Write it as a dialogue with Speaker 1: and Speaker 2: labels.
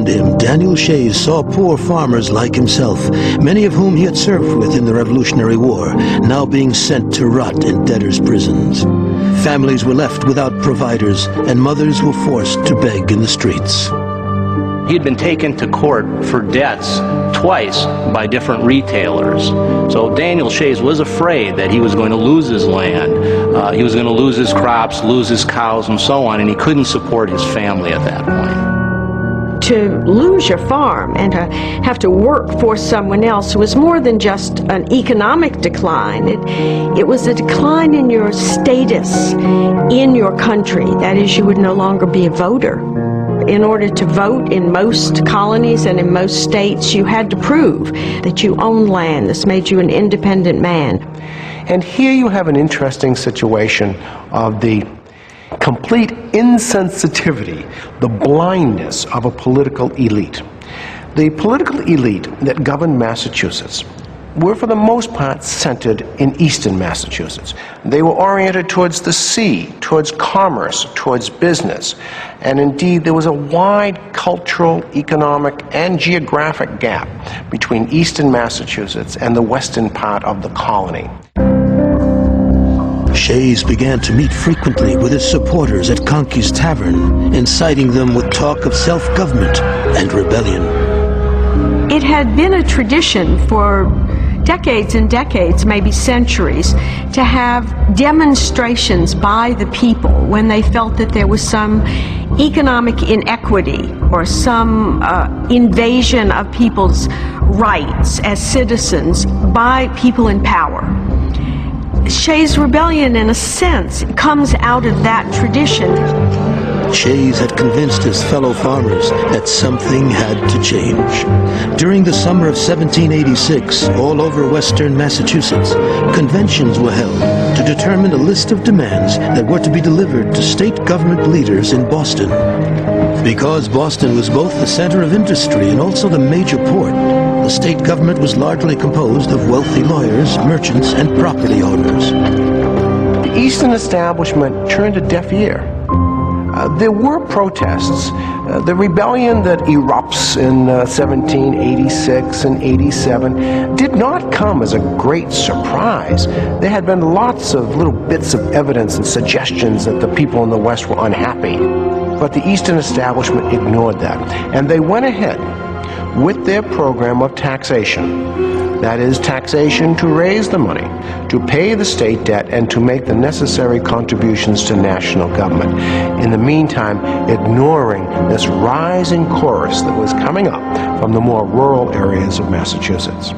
Speaker 1: around him, Daniel Shays saw poor farmers like himself, many of whom he had served with in the Revolutionary War, now being sent to rot in debtors' prisons. Families were left without providers, and mothers were forced to beg in the streets.
Speaker 2: He had been taken to court for debts twice by different retailers. So Daniel Shays was afraid that he was going to lose his land, he was going to lose his crops, lose his cows, and so on, and he couldn't support his family at that point.
Speaker 3: To lose your farm and to have to work for someone else was more than just an economic decline. It was a decline in your status in your country. That is, you would no longer be a voter. In order to vote in most colonies and in most states, you had to prove that you owned land. This made you an independent man.
Speaker 4: And here you have an interesting situation of the complete insensitivity, the blindness of a political elite. The political elite that governed Massachusetts were for the most part centered in eastern Massachusetts. They were oriented towards the sea, towards commerce, towards business. And indeed, there was a wide cultural, economic, and geographic gap between eastern Massachusetts and the western part of the colony.
Speaker 1: Shays began to meet frequently with his supporters at Conkey's Tavern, inciting them with talk of self-government and rebellion.
Speaker 3: It had been a tradition for decades and decades, maybe centuries, to have demonstrations by the people when they felt that there was some economic inequity or some invasion of people's rights as citizens by people in power. Shays' rebellion, in a sense, comes out of that tradition.
Speaker 1: Shays had convinced his fellow farmers that something had to change. During the summer of 1786, all over western Massachusetts, conventions were held to determine a list of demands that were to be delivered to state government leaders in Boston. Because Boston was both the center of industry and also the major port, the state government was largely composed of wealthy lawyers, merchants, and property owners.
Speaker 4: The Eastern establishment turned a deaf ear. There were protests. The rebellion that erupts in 1786 and 87 did not come as a great surprise. There had been lots of little bits of evidence and suggestions that the people in the West were unhappy. But the Eastern establishment ignored that. And they went ahead with their program of taxation. That is, taxation to raise the money, to pay the state debt, and to make the necessary contributions to national government. In the meantime, ignoring this rising chorus that was coming up from the more rural areas of Massachusetts.